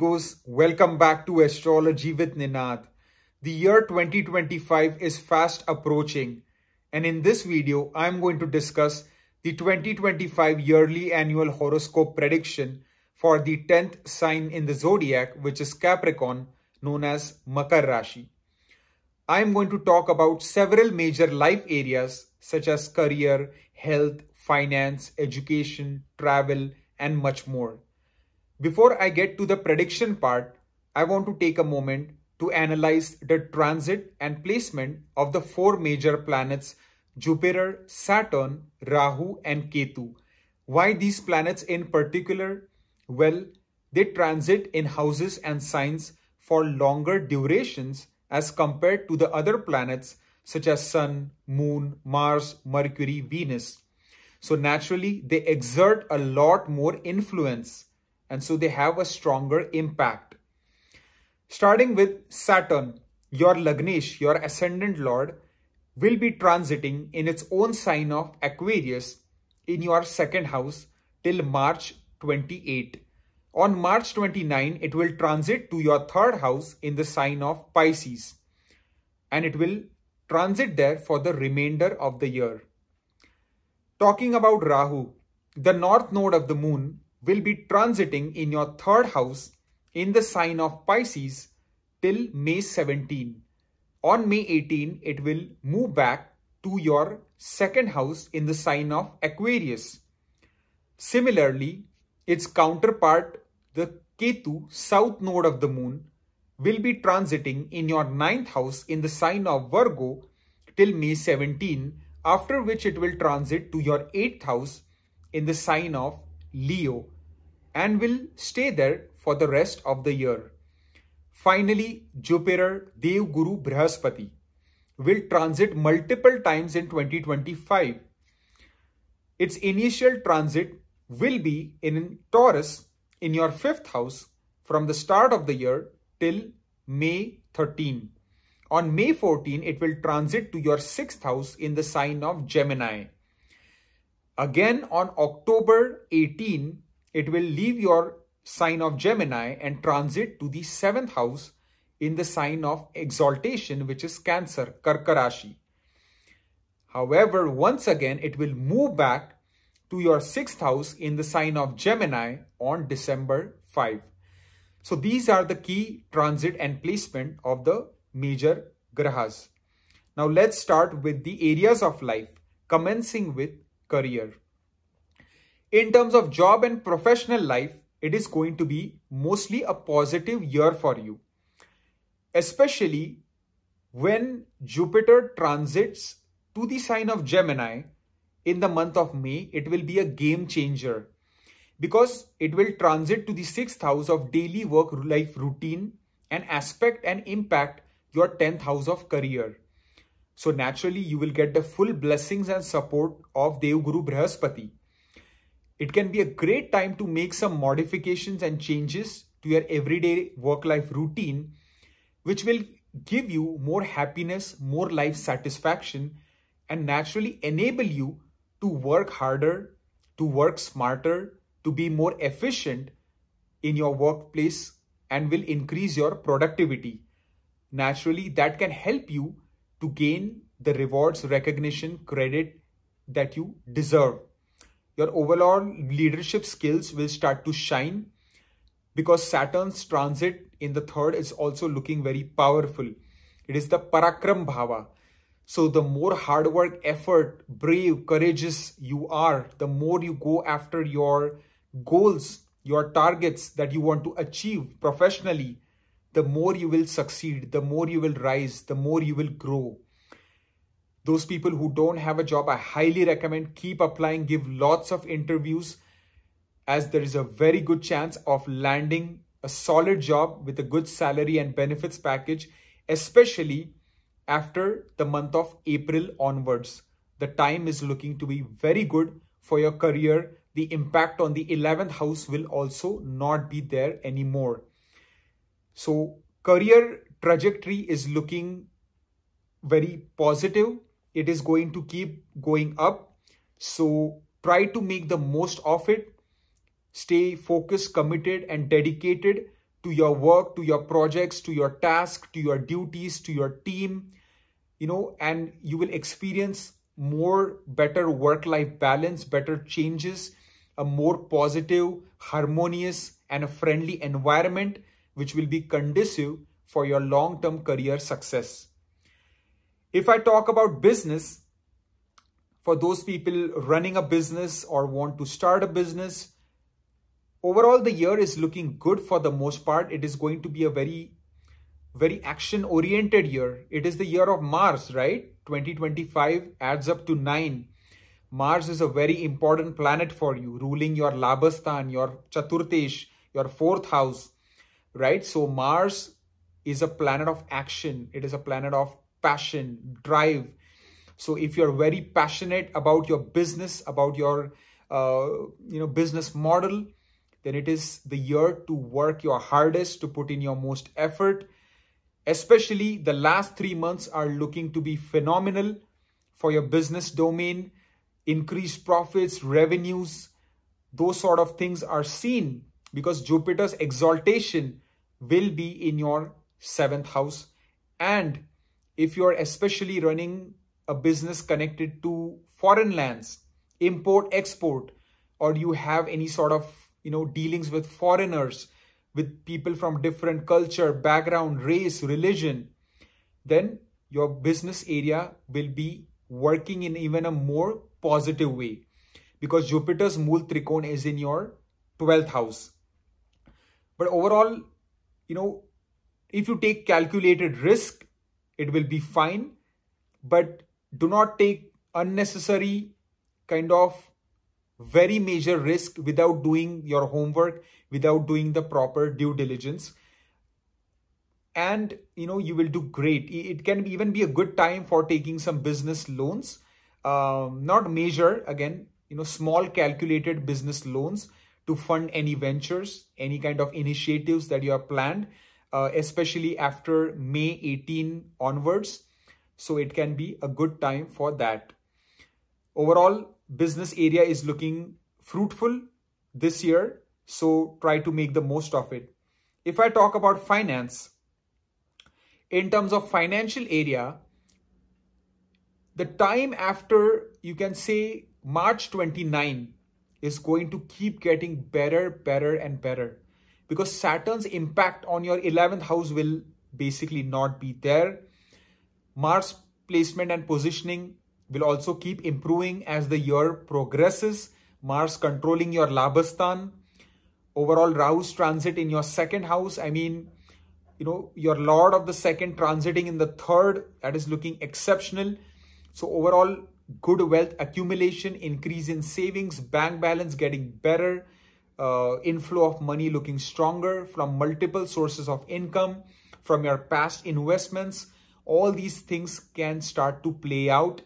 amigos, welcome back to Astrology with Ninad. The year 2025 is fast approaching, and in this video, I'm going to discuss the 2025 yearly annual horoscope prediction for the 10th sign in the zodiac, which is Capricorn, known as Makar Rashi. I'm going to talk about several major life areas such as career, health, finance, education, travel, and much more. Before I get to the prediction part, I want to take a moment to analyze the transit and placement of the four major planets Jupiter, Saturn, Rahu, and Ketu. Why these planets in particular? Well, they transit in houses and signs for longer durations as compared to the other planets such as Sun, Moon, Mars, Mercury, Venus. So naturally, they exert a lot more influence, and so they have a stronger impact. Starting with Saturn, your Lagnesh, your ascendant lord, will be transiting in its own sign of Aquarius in your second house till March 28. On March 29, it will transit to your third house in the sign of Pisces, and it will transit there for the remainder of the year. Talking about Rahu, the north node of the moon will be transiting in your third house in the sign of Pisces till May 17. On May 18, it will move back to your second house in the sign of Aquarius. Similarly, its counterpart, the Ketu, south node of the moon, will be transiting in your ninth house in the sign of Virgo till May 17, after which it will transit to your eighth house in the sign of Leo and will stay there for the rest of the year. Finally, Jupiter, Dev Guru Brihaspati, will transit multiple times in 2025. Its initial transit will be in Taurus in your fifth house from the start of the year till May 13. On May 14, it will transit to your sixth house in the sign of Gemini. Again, on October 18, it will leave your sign of Gemini and transit to the seventh house in the sign of exaltation, which is Cancer, Karka Rashi. However, once again, it will move back to your sixth house in the sign of Gemini on December 5. So these are the key transit and placement of the major grahas. Now let's start with the areas of life, commencing with career. In terms of job and professional life, it is going to be mostly a positive year for you, especially when Jupiter transits to the sign of Gemini in the month of May. It will be a game changer because it will transit to the sixth house of daily work life routine and aspect and impact your 10th house of career. So naturally, you will get the full blessings and support of Dev Guru Brihaspati. It can be a great time to make some modifications and changes to your everyday work-life routine, which will give you more happiness, more life satisfaction, and naturally enable you to work harder, to work smarter, to be more efficient in your workplace, and will increase your productivity. Naturally, that can help you to gain the rewards, recognition, credit that you deserve. Your overall leadership skills will start to shine because Saturn's transit in the third is also looking very powerful. It is the Parakram Bhava. So the more hard work, effort, brave, courageous you are, the more you go after your goals, your targets that you want to achieve professionally, the more you will succeed, the more you will rise, the more you will grow. Those people who don't have a job, I highly recommend keep applying, give lots of interviews, as there is a very good chance of landing a solid job with a good salary and benefits package, especially after the month of April onwards. The time is looking to be very good for your career. The impact on the 11th house will also not be there anymore. So career trajectory is looking very positive. It is going to keep going up. So try to make the most of it. Stay focused, committed, and dedicated to your work, to your projects, to your tasks, to your duties, to your team, and you will experience more better work-life balance, better changes, a more positive, harmonious, and a friendly environment, which will be conducive for your long-term career success. If I talk about business, for those people running a business or want to start a business, overall the year is looking good for the most part. It is going to be a very action-oriented year. It is the year of Mars, right? 2025 adds up to 9. Mars is a very important planet for you, ruling your Labhasthan, your Chaturtesh, your 4th house, right? So Mars is a planet of action. It is a planet of passion, drive. So if you're very passionate about your business, about your business model, then it is the year to work your hardest, to put in your most effort. Especially the last 3 months are looking to be phenomenal for your business domain. Increased profits, revenues, those sort of things are seen because Jupiter's exaltation will be in your 7th house. And if you're especially running a business connected to foreign lands, import, export, or you have any sort of, dealings with foreigners, with people from different culture, background, race, religion, then your business area will be working in even a more positive way because Jupiter's Mool Trikon is in your 12th house. But overall, if you take calculated risk, it will be fine. But do not take unnecessary kind of very major risk without doing your homework, without doing the proper due diligence. And, you will do great. It can even be a good time for taking some business loans, not major, again, small calculated business loans to fund any ventures, any kind of initiatives that you have planned, especially after May 18 onwards. So it can be a good time for that. Overall, business area is looking fruitful this year. So try to make the most of it. If I talk about finance, in terms of financial area, the time after, you can say, March 29 is going to keep getting better and better because Saturn's impact on your 11th house will basically not be there. Mars placement and positioning will also keep improving as the year progresses. Mars controlling your Labhasthan. Overall, Rahu's transit in your 2nd house. I mean, your Lord of the 2nd transiting in the 3rd. That is looking exceptional. So overall, good wealth accumulation, increase in savings, bank balance getting better, inflow of money looking stronger from multiple sources of income, from your past investments. All these things can start to play out.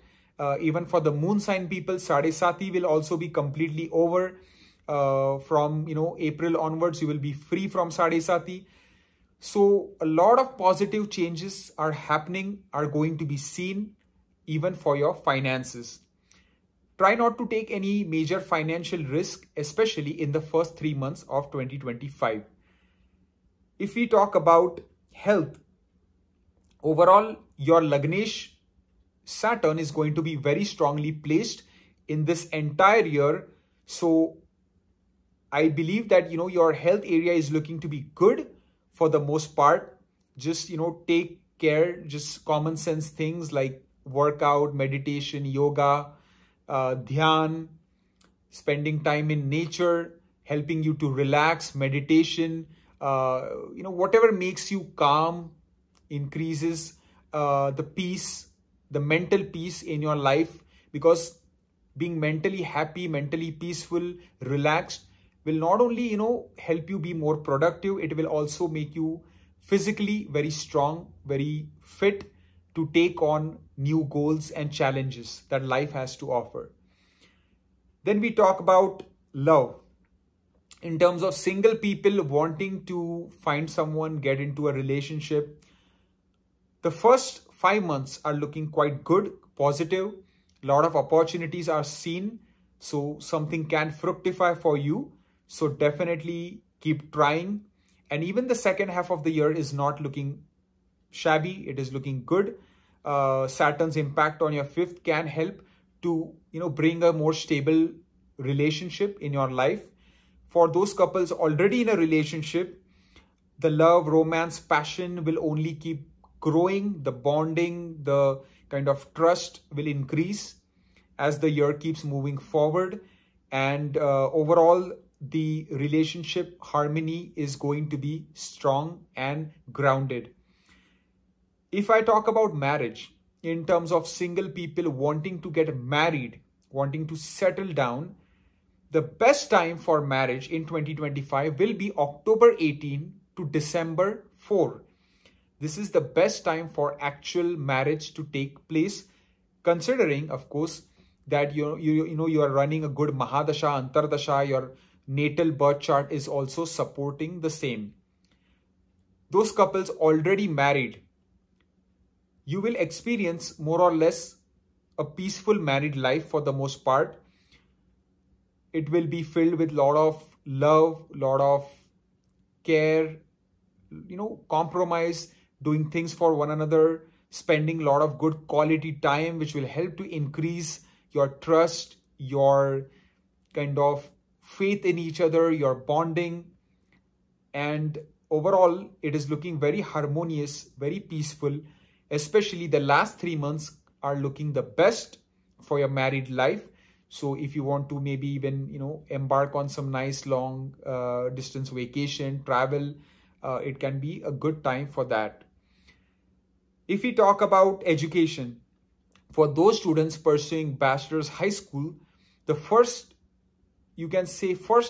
Even for the moon sign people, Sadesati will also be completely over. From April onwards, you will be free from Sadesati. So a lot of positive changes are happening, are going to be seen even for your finances. Try not to take any major financial risk, especially in the first 3 months of 2025. If we talk about health, overall, your Lagnesh Saturn is going to be very strongly placed in this entire year. So I believe that, your health area is looking to be good for the most part. Just, take care, just common sense things like workout, meditation, yoga, dhyan, spending time in nature, helping you to relax, meditation, whatever makes you calm, increases the peace, the mental peace in your life, because being mentally happy, mentally peaceful, relaxed will not only, help you be more productive, it will also make you physically very strong, very fit to take on new goals and challenges that life has to offer. Then we talk about love. In terms of single people wanting to find someone, get into a relationship, the first 5 months are looking quite good, positive. A lot of opportunities are seen. So something can fructify for you. So definitely keep trying. And even the second half of the year is not looking shabby. It is looking good. Saturn's impact on your fifth can help to, bring a more stable relationship in your life. For those couples already in a relationship, the love, romance, passion will only keep growing. The bonding, the kind of trust will increase as the year keeps moving forward. And overall, the relationship harmony is going to be strong and grounded. If I talk about marriage, in terms of single people wanting to get married, wanting to settle down, the best time for marriage in 2025 will be October 18 to December 4. This is the best time for actual marriage to take place, considering, of course, that you are running a good Mahadasha, Antardasha, your natal birth chart is also supporting the same. Those couples already married, you will experience more or less a peaceful married life for the most part. It will be filled with a lot of love, lot of care, compromise, doing things for one another, spending a lot of good quality time, which will help to increase your trust, your kind of faith in each other, your bonding. And overall, it is looking very harmonious, very peaceful. Especially the last 3 months are looking the best for your married life. So if you want to maybe even, embark on some nice long distance vacation, travel, it can be a good time for that. If we talk about education, for those students pursuing bachelor's high school, the first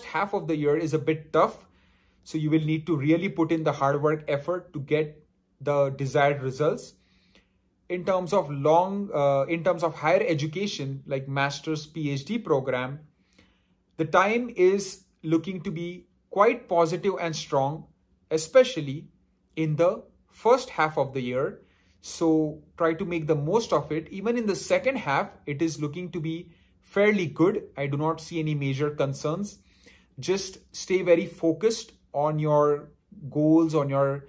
half of the year is a bit tough. So you will need to really put in the hard work effort to get the desired results. In terms of higher education, like master's, PhD program, the time is looking to be quite positive and strong, especially in the first half of the year. So try to make the most of it. Even in the second half, it is looking to be fairly good. I do not see any major concerns. Just stay very focused on your goals, on your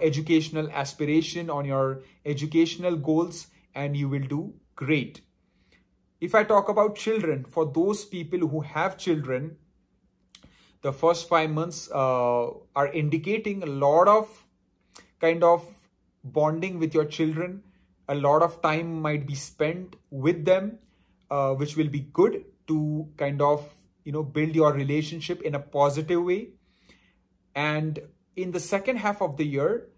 educational aspiration, on your educational goals, and you will do great. If I talk about children, for those people who have children, the first 5 months are indicating a lot of kind of bonding with your children. A lot of time might be spent with them, which will be good to kind of, build your relationship in a positive way. And in the second half of the year,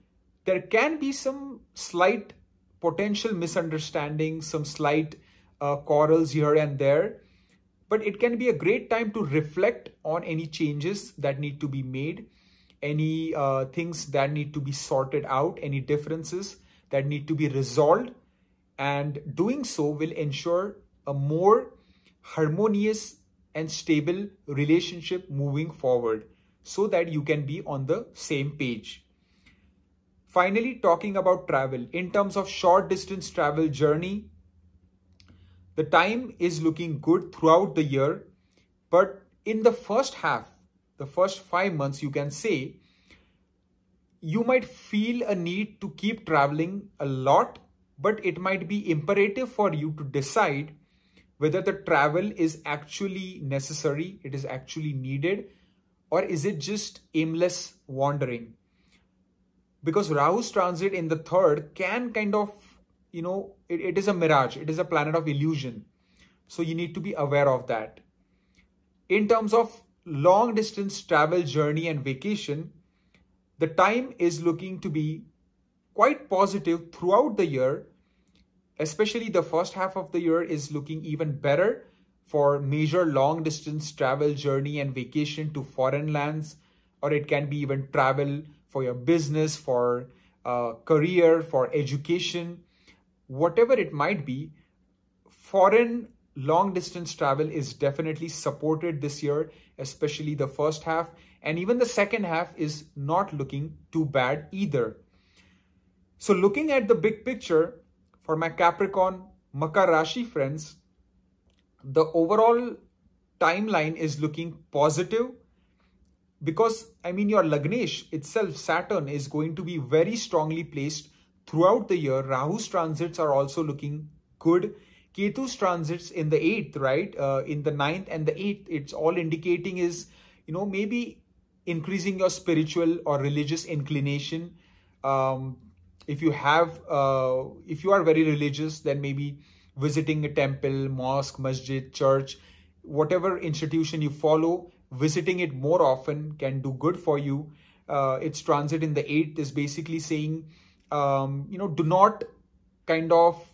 there can be some slight potential misunderstandings, some slight quarrels here and there. But it can be a great time to reflect on any changes that need to be made, any things that need to be sorted out, any differences that need to be resolved. And doing so will ensure a more harmonious and stable relationship moving forward, so that you can be on the same page. Finally, talking about travel, in terms of short distance travel journey, the time is looking good throughout the year. But in the first half, the first 5 months, you can say, you might feel a need to keep traveling a lot, but it might be imperative for you to decide whether the travel is actually necessary, it is actually needed, or is it just aimless wandering? Because Rahu's transit in the third can kind of, it is a mirage. It is a planet of illusion. So you need to be aware of that. In terms of long distance travel journey and vacation, the time is looking to be quite positive throughout the year. Especially the first half of the year is looking even better for major long distance travel journey and vacation to foreign lands, or it can be even travel for your business, for career, for education, whatever it might be. Foreign long distance travel is definitely supported this year, especially the first half, and even the second half is not looking too bad either. So looking at the big picture for my Capricorn Makar Rashi friends, the overall timeline is looking positive. because I mean your Lagnesh itself, Saturn, is going to be very strongly placed throughout the year. Rahu's transits are also looking good. Ketu's transits in the 8th, right? In the 9th and the 8th, it's all indicating is, maybe increasing your spiritual or religious inclination. If you are very religious, then maybe visiting a temple, mosque, masjid, church, whatever institution you follow, visiting it more often can do good for you. Its transit in the 8th is basically saying, do not kind of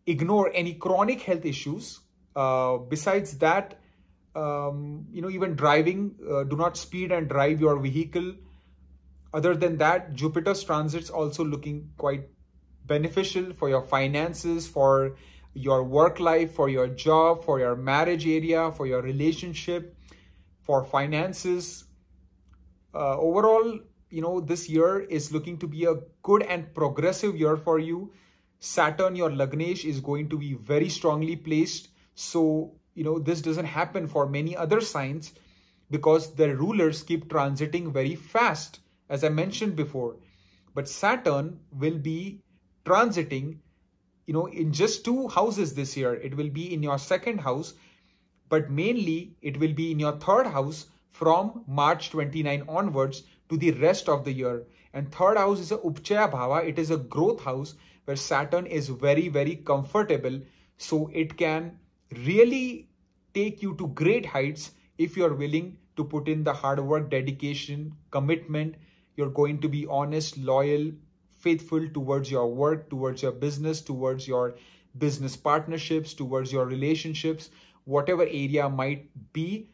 ignore any chronic health issues. Besides that, even driving, do not speed and drive your vehicle. Other than that, Jupiter's transits also looking quite beneficial for your finances, for your work life, for your job, for your marriage area, for your relationship, for finances. Overall, this year is looking to be a good and progressive year for you. Saturn, your Lagnesh, is going to be very strongly placed. So, this doesn't happen for many other signs because their rulers keep transiting very fast, as I mentioned before. But Saturn will be transiting, in just 2 houses this year. It will be in your 2nd house, but mainly it will be in your 3rd house from March 29 onwards to the rest of the year. And 3rd house is a Upchaya Bhava. It is a growth house where Saturn is very, very comfortable. So it can really take you to great heights if you're willing to put in the hard work, dedication, commitment. You're going to be honest, loyal, faithful towards your work, towards your business, towards your business partnerships, towards your relationships, whatever area might be,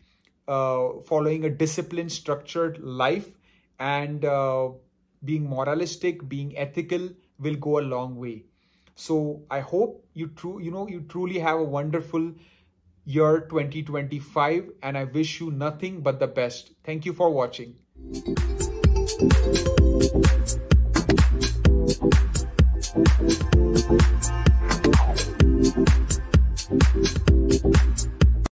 following a disciplined, structured life, and being moralistic, being ethical will go a long way. So I hope you truly have a wonderful year 2025, and I wish you nothing but the best. Thank you for watching.